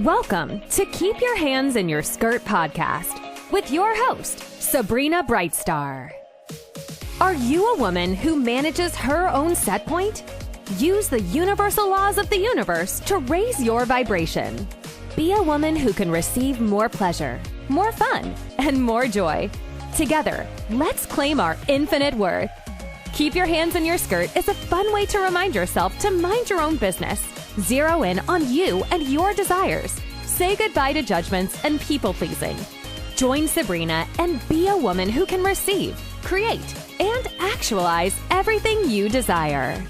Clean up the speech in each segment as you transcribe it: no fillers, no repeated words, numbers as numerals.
Welcome to Keep Your Hands in Your Skirt podcast with your host, Sabrina Brightstar. Are you a woman who manages her own set point? Use the universal laws of the universe to raise your vibration. Be a woman who can receive more pleasure, more fun, and more joy. Together, let's claim our infinite worth. Keep Your Hands in Your Skirt is a fun way to remind yourself to mind your own business. Zero in on you and your desires. Say goodbye to judgments and people-pleasing. Join Sabrina and be a woman who can receive, create, and actualize everything you desire.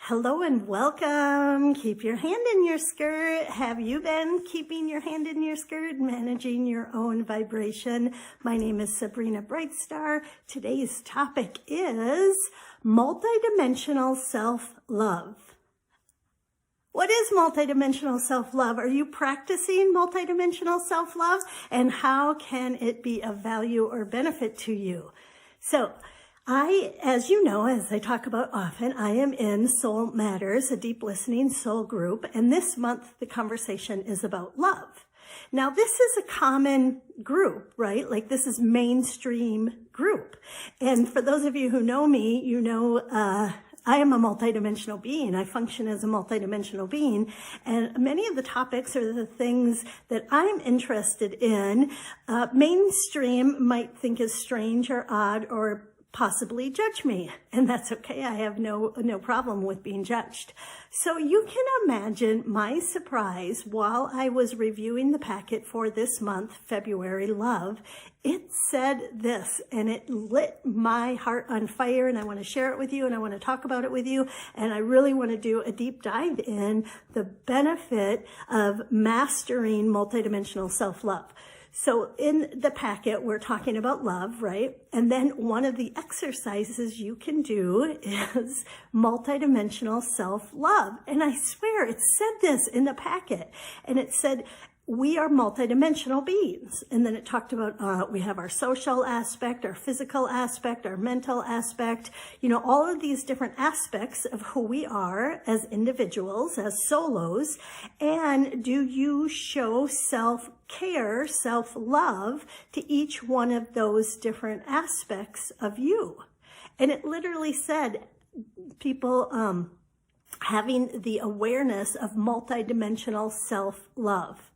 Hello and welcome. Keep your hand in your skirt. Have you been keeping your hand in your skirt, managing your own vibration? My name is Sabrina Brightstar. Today's topic is multidimensional self-love. What is multidimensional self-love? Are you practicing multidimensional self-love? And how can it be of value or benefit to you? So, as you know, as I talk about often, I am in Soul Matters, a deep listening soul group. And this month, the conversation is about love. Now, this is a common group, right? Like this is mainstream group. And for those of you who know me, you know, I am a multidimensional being. I function as a multidimensional being. And many of the topics are the things that I'm interested in. Mainstream might think is strange or odd or possibly judge me. And that's okay. I have no problem with being judged. So you can imagine my surprise while I was reviewing the packet for this month, February Love. It said this, and it lit my heart on fire, and I want to share it with you, and I want to talk about it with you, and I really want to do a deep dive in the benefit of mastering multidimensional self-love. So in the packet, we're talking about love, right? And then one of the exercises you can do is multidimensional self-love. And I swear it said this in the packet, and it said, we are multidimensional beings. And then it talked about, we have our social aspect, our physical aspect, our mental aspect, you know, all of these different aspects of who we are as individuals, as solos. And do you show self-care, self-love to each one of those different aspects of you? And it literally said people, having the awareness of multidimensional self-love.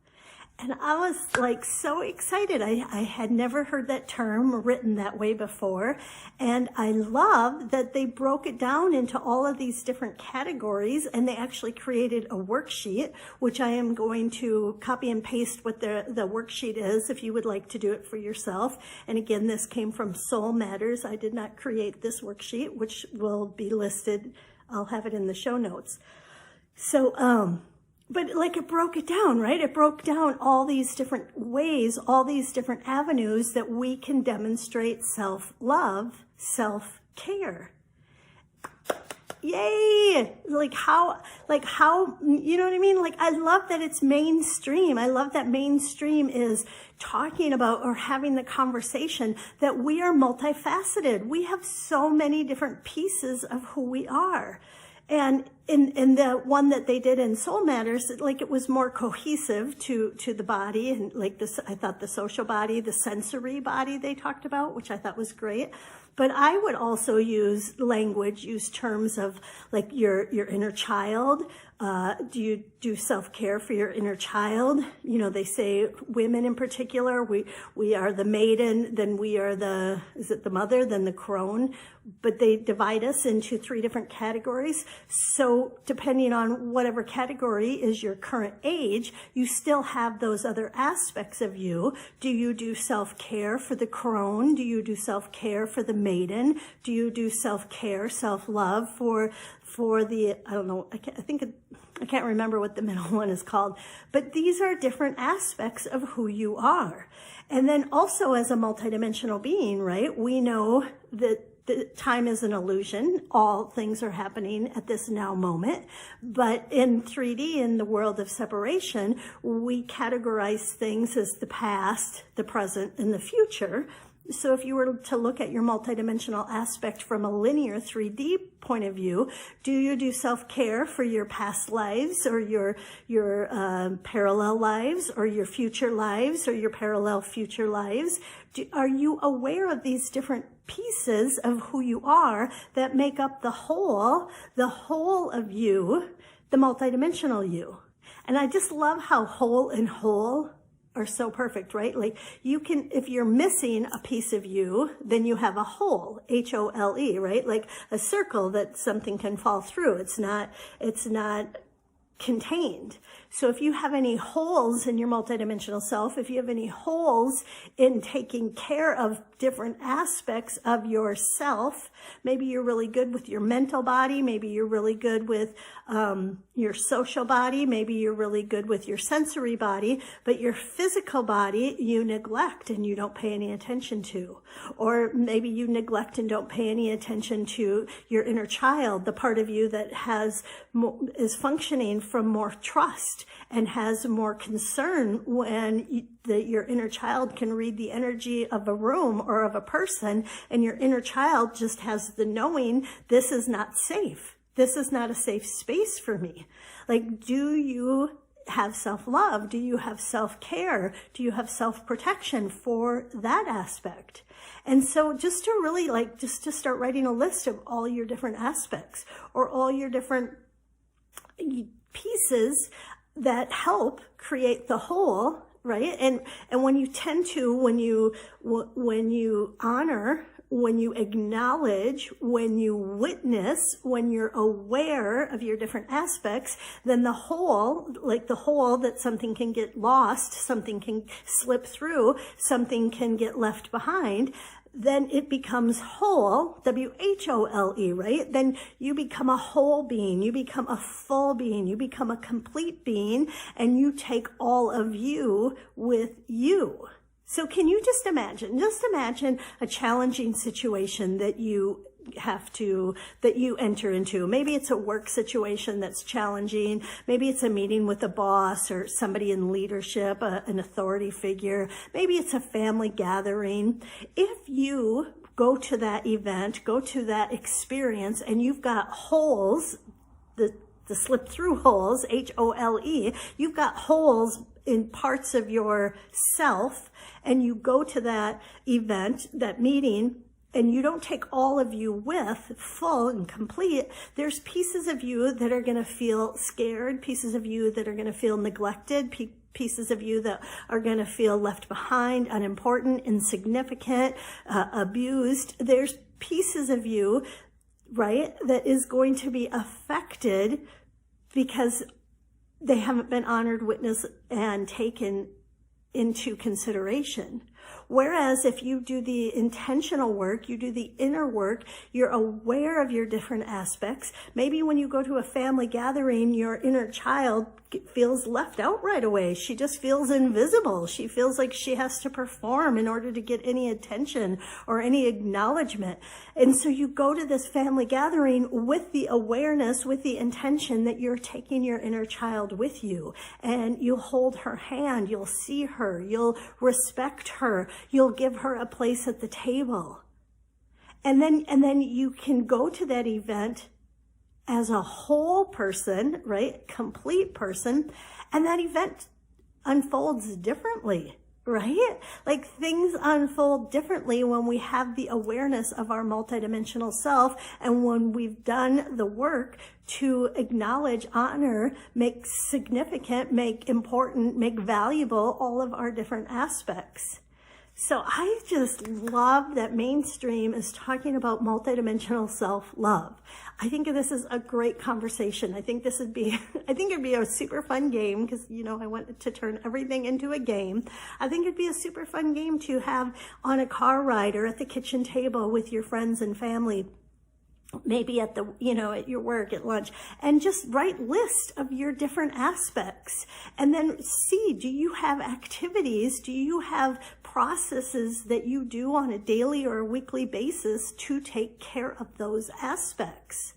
And I was like so excited. I had never heard that term written that way before. And I love that they broke it down into all of these different categories, and they actually created a worksheet, which I am going to copy and paste what the worksheet is if you would like to do it for yourself. And again, this came from Soul Matters. I did not create this worksheet, which will be listed. I'll have it in the show notes. So, but like it broke it down, right? It broke down all these different ways, all these different avenues that we can demonstrate self-love, self-care. Yay! Like how, you know what I mean? Like I love that it's mainstream. I love that mainstream is talking about or having the conversation that we are multifaceted. We have so many different pieces of who we are. And in the one that they did in Soul Matters, like it was more cohesive to the body, and like this, I thought the social body, the sensory body they talked about, which I thought was great. But I would also use terms of like your inner child. Do you do self-care for your inner child? You know, they say women in particular, we are the maiden, then we are the mother, then the crone. But they divide us into 3 different categories. So depending on whatever category is your current age, you still have those other aspects of you. Do you do self-care for the crone? Do you do self-care for the maiden? Do you do self-care, self-love for the, I don't know, I can't remember what the middle one is called, but these are different aspects of who you are. And then also as a multidimensional being, right, we know that the time is an illusion. All things are happening at this now moment. But in 3D, in the world of separation, we categorize things as the past, the present, and the future. So if you were to look at your multidimensional aspect from a linear 3D point of view, do you do self-care for your past lives or your parallel lives or your future lives or your parallel future lives? Are you aware of these different pieces of who you are that make up the whole of you, the multidimensional you? And I just love how whole and whole are so perfect, right? Like you can, if you're missing a piece of you, then you have a hole, H-O-L-E, right? Like a circle that something can fall through. It's not contained. So if you have any holes in your multidimensional self, if you have any holes in taking care of different aspects of yourself, maybe you're really good with your mental body, maybe you're really good with your social body, maybe you're really good with your sensory body, but your physical body you neglect and you don't pay any attention to. Or maybe you neglect and don't pay any attention to your inner child, the part of you that is functioning from more trust and has more concern when your inner child can read the energy of a room or of a person, and your inner child just has the knowing, this is not safe. This is not a safe space for me. Like, do you have self-love? Do you have self-care? Do you have self-protection for that aspect? And so just to really just to start writing a list of all your different aspects or all your different pieces that help create the whole, right? And when you honor, when you acknowledge, when you witness, when you're aware of your different aspects, then the whole, like the whole that something can get lost, something can slip through, something can get left behind, then it becomes whole, W-H-O-L-E, right? Then you become a whole being, you become a full being, you become a complete being, and you take all of you with you. So can you just imagine a challenging situation that you enter into. Maybe it's a work situation that's challenging. Maybe it's a meeting with a boss or somebody in leadership, an authority figure. Maybe it's a family gathering. If you go to that event, go to that experience, and you've got holes, the slip through holes, H-O-L-E, you've got holes in parts of yourself, and you go to that event, that meeting, and you don't take all of you with, full and complete, there's pieces of you that are going to feel scared, pieces of you that are going to feel neglected, pieces of you that are going to feel left behind, unimportant, insignificant, abused. There's pieces of you, right, that is going to be affected because they haven't been honored, witnessed, and taken into consideration. Whereas if you do the intentional work, you do the inner work, you're aware of your different aspects. Maybe when you go to a family gathering, your inner child feels left out right away. She just feels invisible. She feels like she has to perform in order to get any attention or any acknowledgement. And so you go to this family gathering with the awareness, with the intention that you're taking your inner child with you, and you'll hold her hand, you'll see her, you'll respect her, you'll give her a place at the table. And then you can go to that event as a whole person, right? Complete person. And that event unfolds differently, right? Like things unfold differently when we have the awareness of our multidimensional self and when we've done the work to acknowledge, honor, make significant, make important, make valuable all of our different aspects. So I just love that mainstream is talking about multidimensional self-love. I think this is a great conversation. I think it'd be a super fun game because, I wanted to turn everything into a game. I think it'd be a super fun game to have on a car ride or at the kitchen table with your friends and family. Maybe at at your work, at lunch, and just write lists of your different aspects. And then see, do you have activities? Do you have processes that you do on a daily or a weekly basis to take care of those aspects?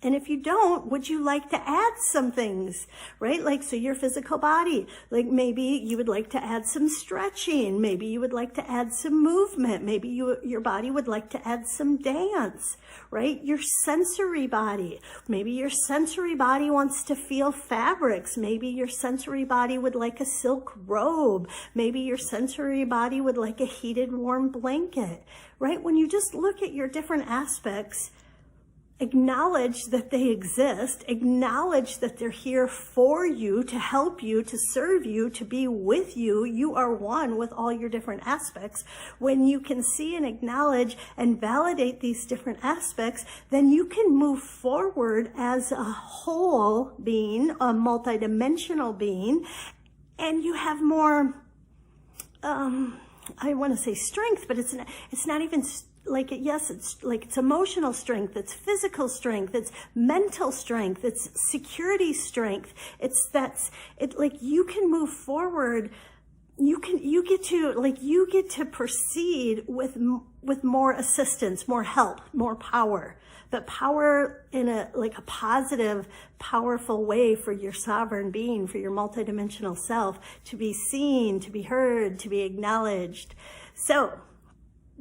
And if you don't, would you like to add some things, right? Like, so your physical body, like maybe you would like to add some stretching. Maybe you would like to add some movement. Maybe your body would like to add some dance, right? Your sensory body. Maybe your sensory body wants to feel fabrics. Maybe your sensory body would like a silk robe. Maybe your sensory body would like a heated, warm blanket, right? When you just look at your different aspects, acknowledge that they exist, acknowledge that they're here for you, to help you, to serve you, to be with you. You are one with all your different aspects. When you can see and acknowledge and validate these different aspects, then you can move forward as a whole being, a multidimensional being, and you have more, I want to say strength, but it's not even like, yes, it's like, it's emotional strength, it's physical strength, it's mental strength, it's security strength. Like, you can move forward. You get to proceed with more assistance, more help, more power, but power in a positive, powerful way for your sovereign being, for your multidimensional self, to be seen, to be heard, to be acknowledged. So,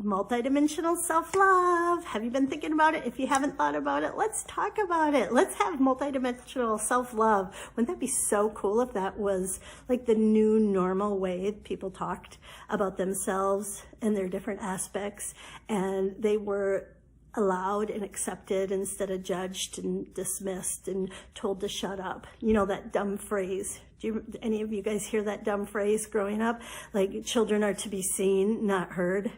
multidimensional self-love. Have you been thinking about it? If you haven't thought about it, let's talk about it. Let's have multidimensional self-love. Wouldn't that be so cool if that was like the new normal way people talked about themselves and their different aspects, and they were allowed and accepted instead of judged and dismissed and told to shut up? You know, that dumb phrase. Any of you guys hear that dumb phrase growing up? Like, children are to be seen, not heard.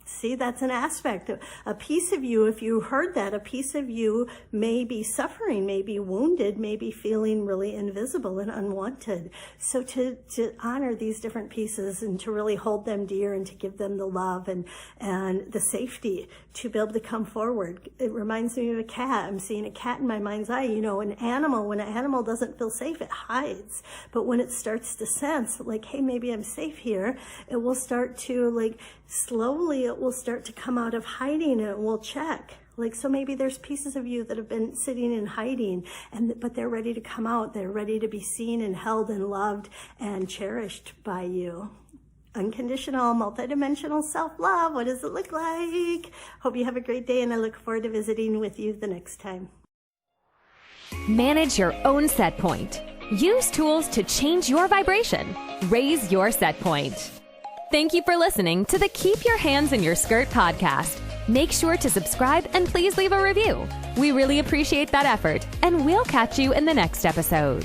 See, that's an aspect. A piece of you, if you heard that, a piece of you may be suffering, may be wounded, may be feeling really invisible and unwanted. So to honor these different pieces and to really hold them dear and to give them the love and the safety to be able to come forward. It reminds me of a cat. I'm seeing a cat in my mind's eye. You know, when an animal doesn't feel safe, it hides. But when it starts to sense, like, hey, maybe I'm safe here, it will start to, like, slowly it will start to come out of hiding, and it will check. Like, so maybe there's pieces of you that have been sitting and hiding, but they're ready to come out. They're ready to be seen and held and loved and cherished by you. Unconditional, multidimensional self-love. What does it look like? Hope you have a great day, and I look forward to visiting with you the next time. Manage your own set point. Use tools to change your vibration. Raise your set point. Thank you for listening to the Keep Your Hands in Your Skirt podcast. Make sure to subscribe and please leave a review. We really appreciate that effort, and we'll catch you in the next episode.